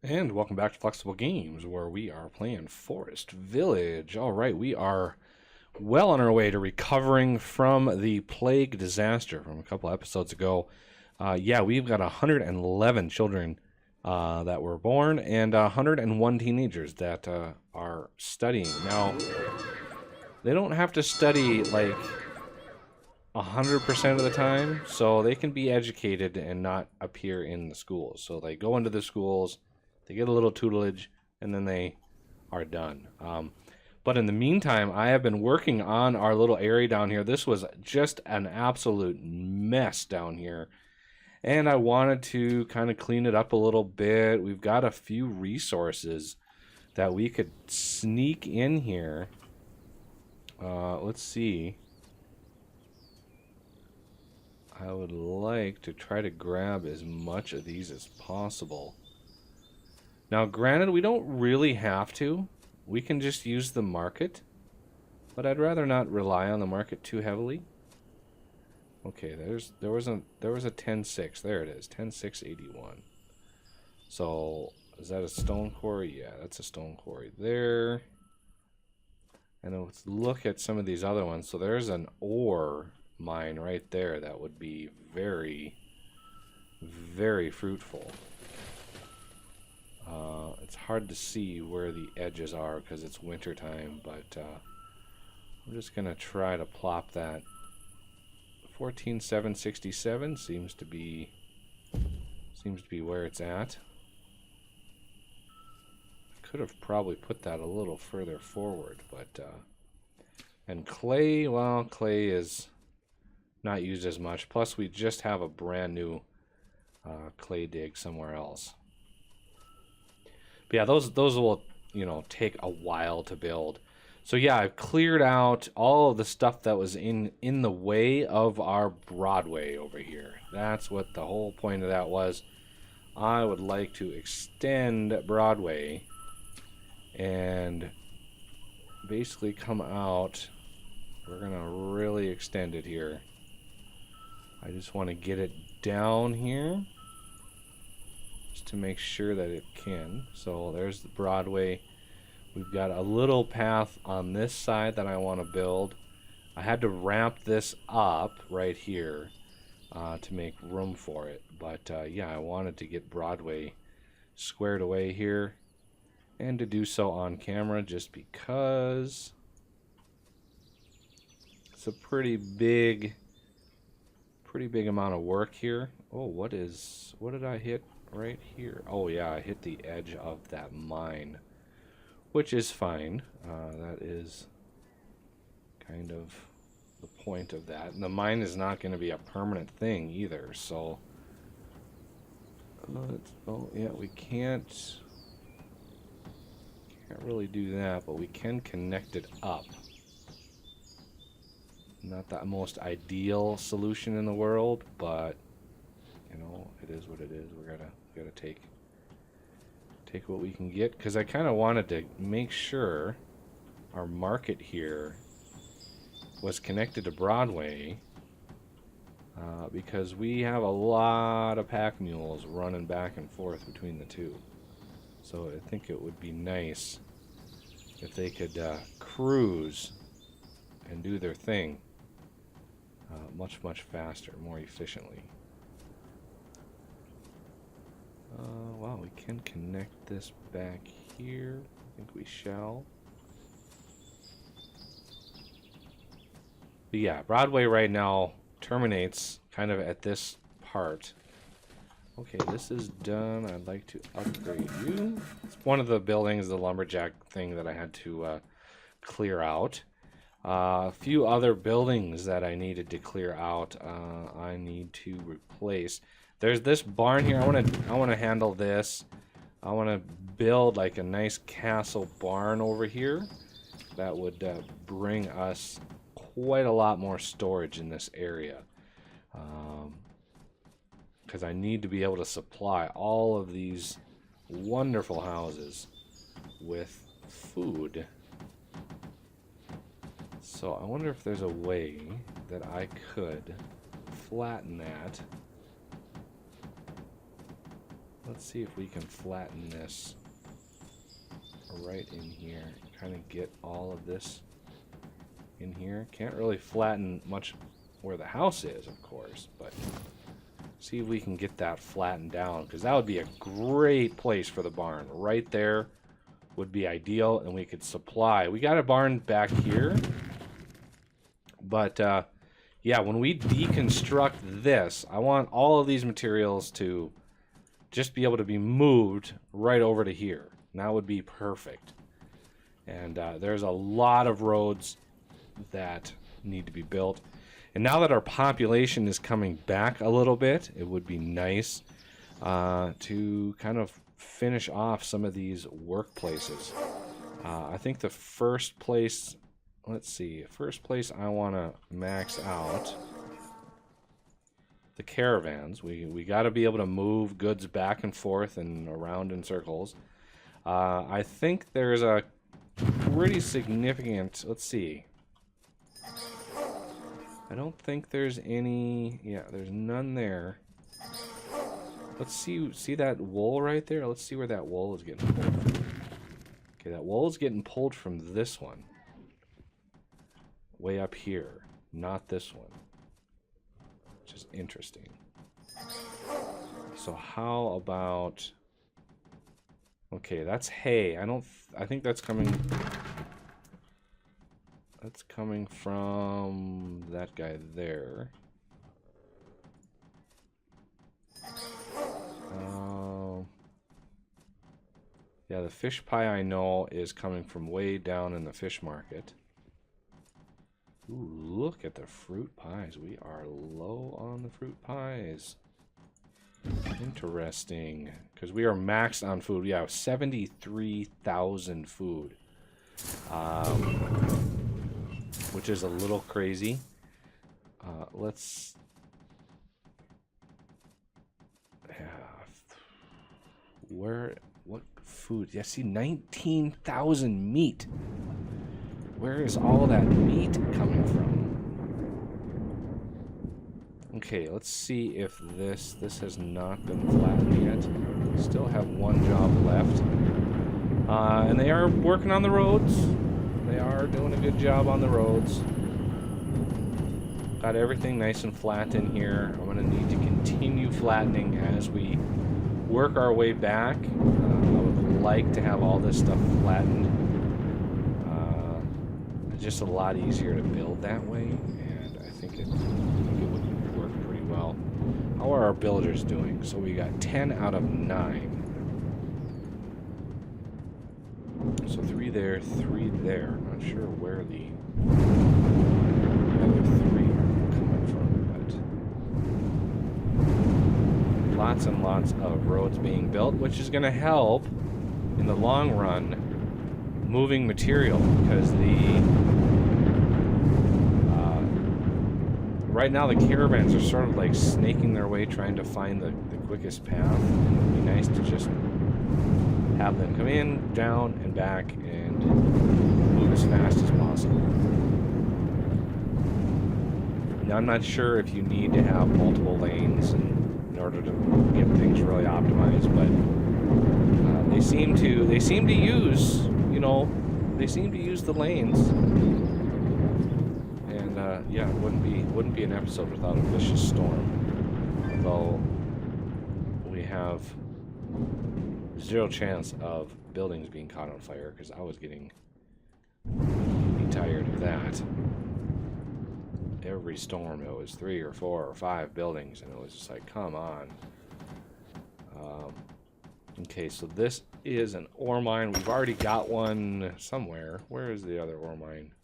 And welcome back to Flexible Games, where we are playing Forest Village. All right, we are well on our way to recovering from the plague disaster from a couple episodes ago. Yeah, we've got 111 children that were born and 101 teenagers that are studying. Now, they don't have to study like 100% of the time, so they can be educated and not appear in the schools. So they go into the schools, they get a little tutelage, and then they are done. But in the meantime, I have been working on our little area down here. This was just an absolute mess down here, and I wanted to kind of clean it up a little bit. We've got a few resources that we could sneak in here. Let's see. I would like to try to grab as much of these as possible. Now, granted, we don't really have to. We can just use the market. But I'd rather not rely on the market too heavily. Okay, there was a 10.6. There it is, 10.681. So, is that a stone quarry? Yeah, that's a stone quarry there. And let's look at some of these other ones. So there's an ore mine right there that would be very, very fruitful. It's hard to see where the edges are because it's winter time, but I'm just gonna try to plop that. 14,767 seems to be where it's at. Could have probably put that a little further forward, but and clay, well, clay is not used as much. Plus, we just have a brand new clay dig somewhere else. But yeah, those will, take a while to build. So yeah, I've cleared out all of the stuff that was in the way of our Broadway over here. That's what the whole point of that was. I would like to extend Broadway and basically come out. We're gonna really extend it here. I just want to get it down here just to make sure that it can. So there's the Broadway. We've got a little path on this side that I want to build. I had to ramp this up right here to make room for it. But yeah, I wanted to get Broadway squared away here and to do so on camera just because it's a pretty big amount of work here. Oh, what did I hit right here? Oh yeah, I hit the edge of that mine, which is fine. That is kind of the point of that. And the mine is not going to be a permanent thing either, so oh yeah, we can't really do that, but we can connect it up. Not the most ideal solution in the world, but it is what it is. We gotta take what we can get, because I kind of wanted to make sure our market here was connected to Broadway, because we have a lot of pack mules running back and forth between the two. So I think it would be nice if they could cruise and do their thing much faster, more efficiently. Wow, we can connect this back here. I think we shall. But yeah, Broadway right now terminates kind of at this part. Okay, this is done. I'd like to upgrade you. It's one of the buildings, the lumberjack thing that I had to clear out. A few other buildings that I needed to clear out. I need to replace. There's this barn here. I want to handle this. I want to build like a nice castle barn over here. That would bring us quite a lot more storage in this area. Because I need to be able to supply all of these wonderful houses with food. So I wonder if there's a way that I could flatten that Let's see if we can flatten this right in here. Kind of get all of this in here. Can't really flatten much where the house is, of course, but see if we can get that flattened down, because that would be a great place for the barn. Right there would be ideal, and we could supply. We got a barn back here, but yeah, when we deconstruct this, I want all of these materials to just be able to be moved right over to here. And that would be perfect. And there's a lot of roads that need to be built. And now that our population is coming back a little bit, it would be nice to kind of finish off some of these workplaces. I think the first place, let's see, first place I want to max out the caravans. We got to be able to move goods back and forth and around in circles. I think there's a pretty significant, let's see. I don't think there's any, yeah, there's none there. Let's see that wool right there? Let's see where that wool is getting pulled from. Okay, that wool is getting pulled from this one. Way up here, not this one. Which is interesting. So how about, okay, that's hay. I think that's coming from that guy there. Yeah, the fish pie I know is coming from way down in the fish market. Ooh, look at the fruit pies. We are low on the fruit pies. Interesting. Because we are maxed on food. We have 73,000 food. Which is a little crazy. Let's... What food? Yeah, see, 19,000 meat. Where is all that meat coming from? Okay, let's see if this has not been flattened yet. Still have one job left. And they are working on the roads. They are doing a good job on the roads. Got everything nice and flat in here. I'm going to need to continue flattening as we work our way back. I would like to have all this stuff flattened. It's just a lot easier to build that way, and I think it would work pretty well. How are our builders doing? So we got 10 out of 9. So 3 there, 3 there. I'm not sure where the other 3 are coming from, but lots and lots of roads being built, which is going to help in the long run moving material, because right now the caravans are sort of like snaking their way trying to find the quickest path, and it would be nice to just have them come in, down, and back, and move as fast as possible. Now, I'm not sure if you need to have multiple lanes in order to get things really optimized, but they seem to use, you know, they seem to use the lanes. And yeah, it wouldn't be an episode without a vicious storm. Although we have 0 chance of buildings being caught on fire, because I was getting really tired of that. Every storm, it was 3 or 4 or 5 buildings, and it was just like, come on. Okay, so this is an ore mine. We've already got one somewhere. Where is the other ore mine?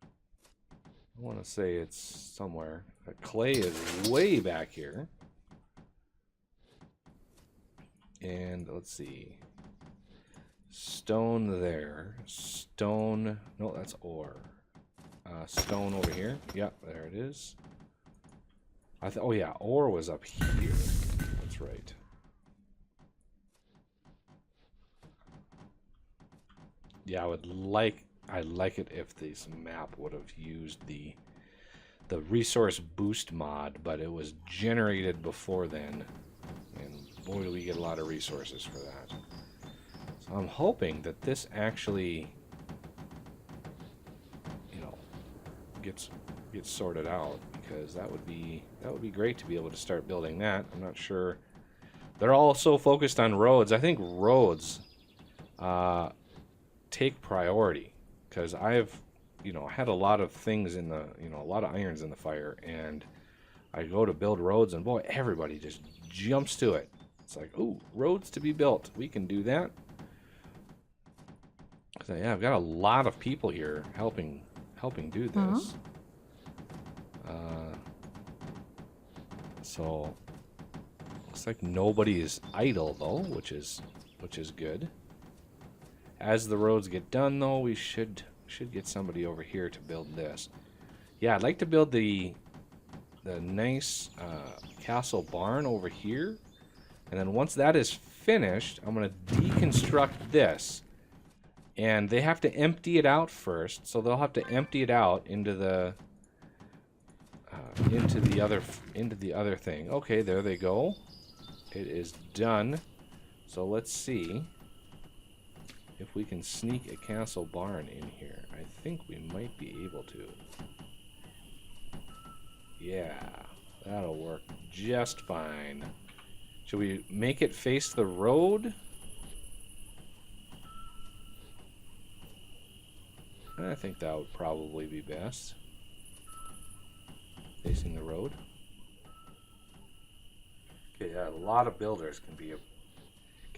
I want to say it's somewhere. Clay is way back here. And let's see. Stone there. Stone. No, that's ore. Stone over here. Yep, there it is. Oh yeah, ore was up here. That's right. Yeah, I'd like it if this map would have used the resource boost mod, but it was generated before then. And boy, do we get a lot of resources for that. So I'm hoping that this actually, you know, gets sorted out, because that would be great to be able to start building that. I'm not sure. They're all so focused on roads. I think roads take priority, because I've, you know, had a lot of things in the, you know, a lot of irons in the fire, and I go to build roads, and boy, everybody just jumps to it. It's like, ooh, roads to be built. We can do that. So yeah, I've got a lot of people here helping do this. So looks like nobody is idle though, which is good. As the roads get done though, we should get somebody over here to build this. Yeah, I'd like to build the nice castle barn over here, and then once that is finished, I'm gonna deconstruct this, and they have to empty it out first, so they'll have to empty it out into the other thing. Okay, there they go. It is done. So let's see if we can sneak a castle barn in here. I think we might be able to. Yeah, that'll work just fine. Should we make it face the road? I think that would probably be best. Facing the road. Okay, yeah, a lot of builders can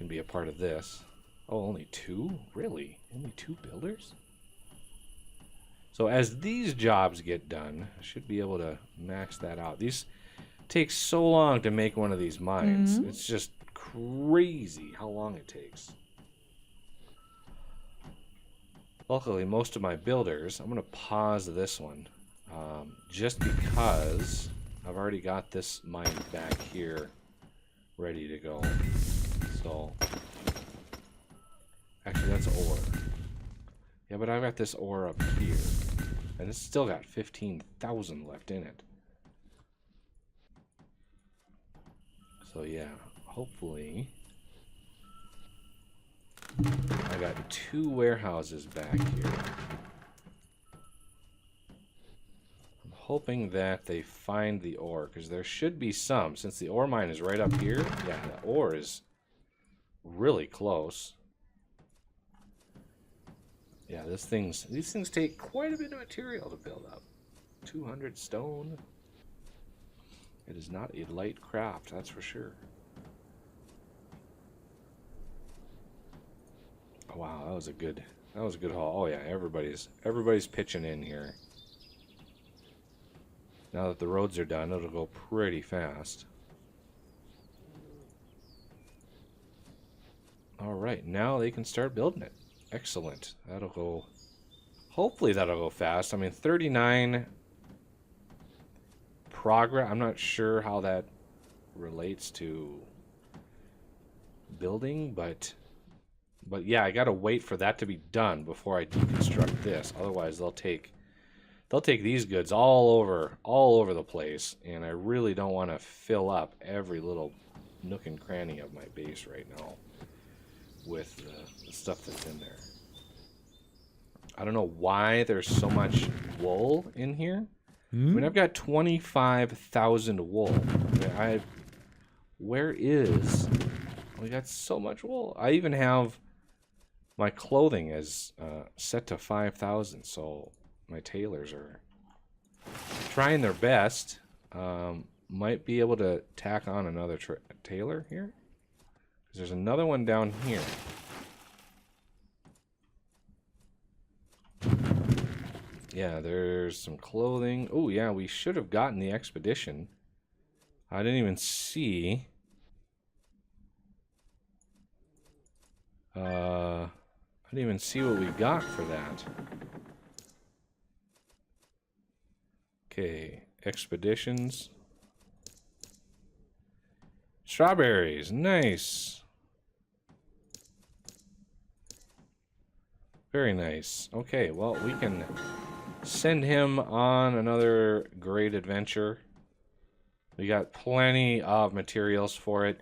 be a part of this. Oh, only 2? Really? Only 2 builders? So as these jobs get done, I should be able to max that out. These take so long to make one of these mines. It's just crazy how long it takes. Luckily, most of my builders, I'm going to pause this one, just because I've already got this mine back here ready to go. So, actually that's ore. Yeah, but I've got this ore up here, and it's still got 15,000 left in it. So yeah, hopefully I got 2 warehouses back here. I'm hoping that they find the ore, because there should be some, since the ore mine is right up here. Yeah, the ore is really close. Yeah, these things take quite a bit of material to build up. 200 stone. It is not a light craft, that's for sure. Oh, wow, that was a good haul. Oh yeah, everybody's pitching in here. Now that the roads are done, it'll go pretty fast. All right, now they can start building it. Excellent. That'll go. Hopefully that'll go fast. I mean, 39 progress. I'm not sure how that relates to building, but yeah, I gotta wait for that to be done before I deconstruct this. Otherwise, they'll take these goods all over the place, and I really don't want to fill up every little nook and cranny of my base right now with the stuff that's in there. I don't know why there's so much wool in here. I mean, I've got 25,000 wool. I mean, we got so much wool. I even have my clothing is set to 5,000, so my tailors are trying their best. Might be able to tack on another tailor here. There's another one down here. Yeah, there's some clothing. Oh, yeah, we should have gotten the expedition. I didn't even see. I didn't even see what we got for that. Okay, expeditions. Strawberries, nice. Very nice. Okay, well, we can send him on another great adventure. We got plenty of materials for it.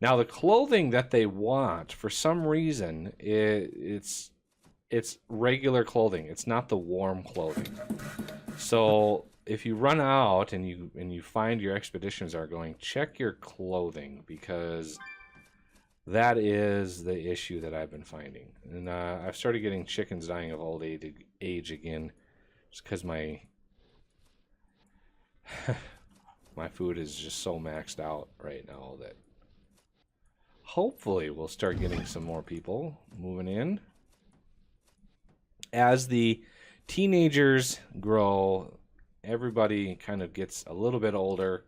Now the clothing that they want, for some reason, it's regular clothing. It's not the warm clothing. So if you run out and you find your expeditions are going, check your clothing, because that is the issue that I've been finding. And I've started getting chickens dying of old age again, just because my my food is just so maxed out right now that hopefully we'll start getting some more people moving in. As the teenagers grow, everybody kind of gets a little bit older.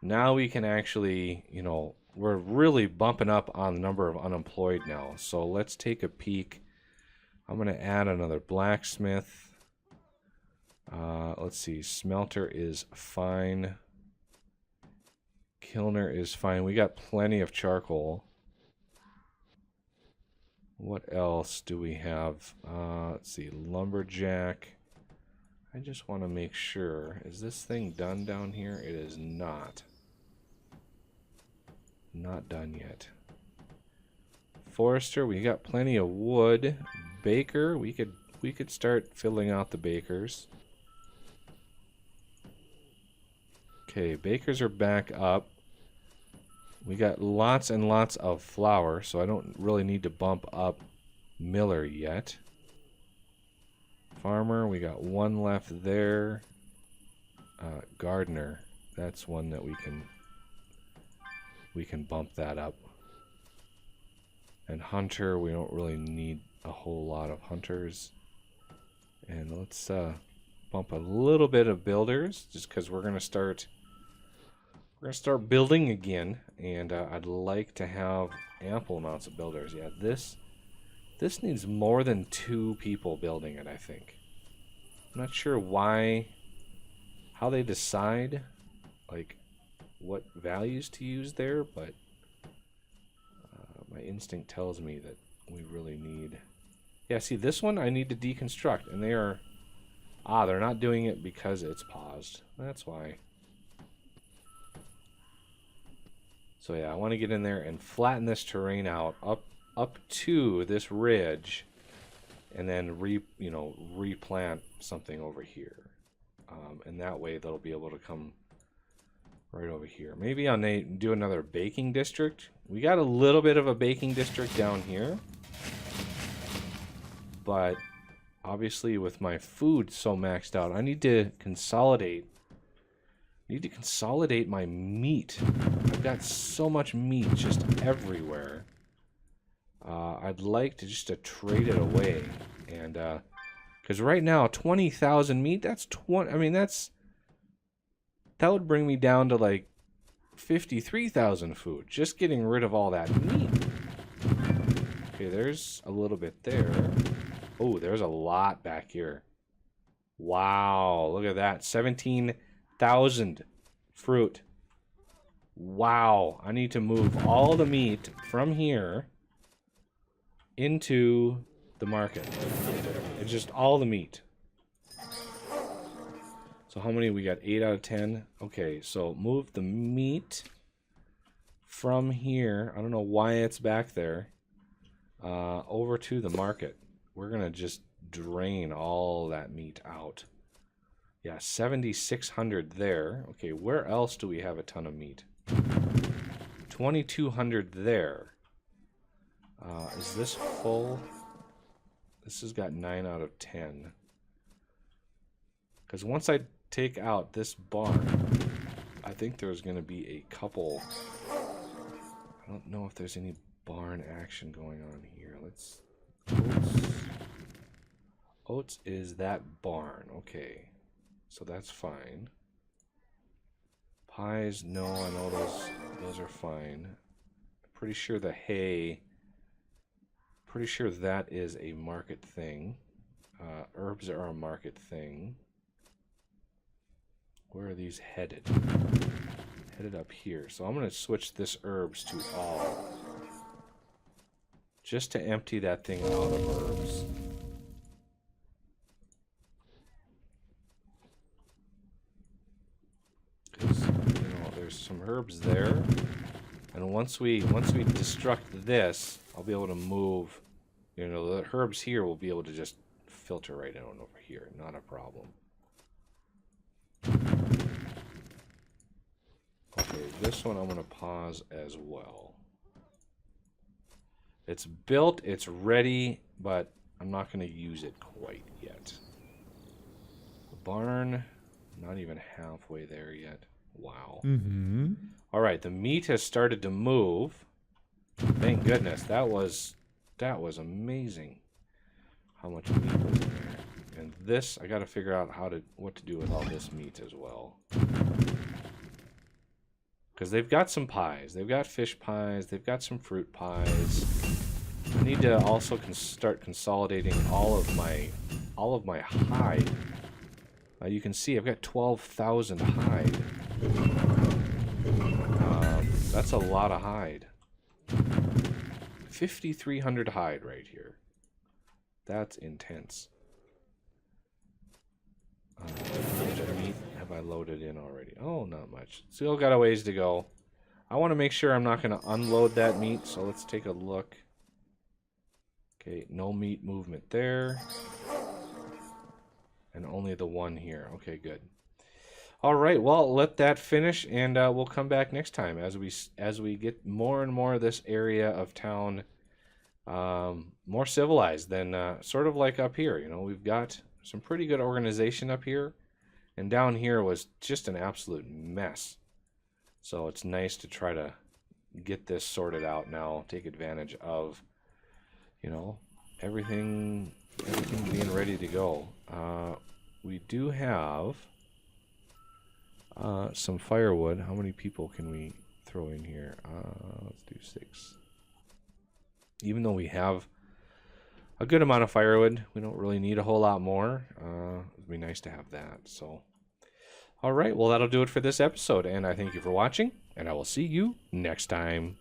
Now we can actually, you know, we're really bumping up on the number of unemployed now. So let's take a peek. I'm going to add another blacksmith. Let's see. Smelter is fine. Kilner is fine. We got plenty of charcoal. What else do we have? Let's see. Lumberjack. I just want to make sure. Is this thing done down here? It is not. Not done yet. Forester, we got plenty of wood. Baker, we could start filling out the bakers. Okay, bakers are back up. We got lots and lots of flour, so I don't really need to bump up Miller yet. Farmer, we got one left there. Gardener, that's one that we can bump that up. And hunter, we don't really need a whole lot of hunters. And let's bump a little bit of builders, just because we're gonna start building again, and I'd like to have ample amounts of builders. Yeah, this needs more than 2 people building it, I think. I'm not sure how they decide, like, what values to use there, but my instinct tells me that we really need... Yeah, see, this one I need to deconstruct, and they are... they're not doing it because it's paused. That's why. So yeah, I want to get in there and flatten this terrain out up to this ridge, and then replant something over here, and that way they'll be able to come right over here. Maybe I'll do another baking district. We got a little bit of a baking district down here, but obviously with my food so maxed out, I need to consolidate. My meat. I've got so much meat just everywhere. I'd like to just trade it away, and because right now 20,000 meat. That's 20. I mean, that would bring me down to like 53,000 food. Just getting rid of all that meat. Okay, there's a little bit there. Oh, there's a lot back here. Wow, look at that. 17,000 fruit. Wow, I need to move all the meat from here into the market. It's just all the meat. So how many we got? 8 out of 10. Okay, so move the meat from here. I don't know why it's back there. Over to the market. We're gonna just drain all that meat out. Yeah, 7,600 there. Okay, where else do we have a ton of meat? 2,200 there. Is this full? This has got 9 out of 10. Because once I take out this barn, I think there's going to be a couple. I don't know if there's any barn action going on here. Let's... Oats is that barn. Okay. So that's fine. Pies, no, I know those are fine. Pretty sure the hay... Pretty sure that is a market thing. Herbs are a market thing. Where are these headed? Headed up here. So I'm going to switch this herbs to all. Just to empty that thing out of herbs. Because, there's some herbs there. And And once we destruct this, I'll be able to move. You know, the herbs here will be able to just filter right on over here. Not a problem. Okay, this one I'm going to pause as well. It's built, it's ready, but I'm not going to use it quite yet. The barn, not even halfway there yet. Wow. Mm-hmm. All right, the meat has started to move. Thank goodness. That was amazing. How much meat was in there? And this, I got to figure out what to do with all this meat as well. Because they've got some pies. They've got fish pies. They've got some fruit pies. I need to also start consolidating all of my hide. You can see I've got 12,000 hide. That's a lot of hide. 5,300 hide right here. That's intense. How much meat have I loaded in already? Oh, not much. Still got a ways to go. I want to make sure I'm not going to unload that meat, so let's take a look. Okay, no meat movement there. And only the one here. Okay, good. All right, well, let that finish, and we'll come back next time as we get more and more of this area of town more civilized than sort of like up here. You know, we've got some pretty good organization up here, and down here was just an absolute mess. So it's nice to try to get this sorted out now, take advantage of, you know, everything being ready to go. We do have some firewood. How many people can we throw in here? Let's do 6. Even though we have a good amount of firewood, we don't really need a whole lot more. It'd be nice to have that. So, all right, well, that'll do it for this episode, and I thank you for watching, and I will see you next time.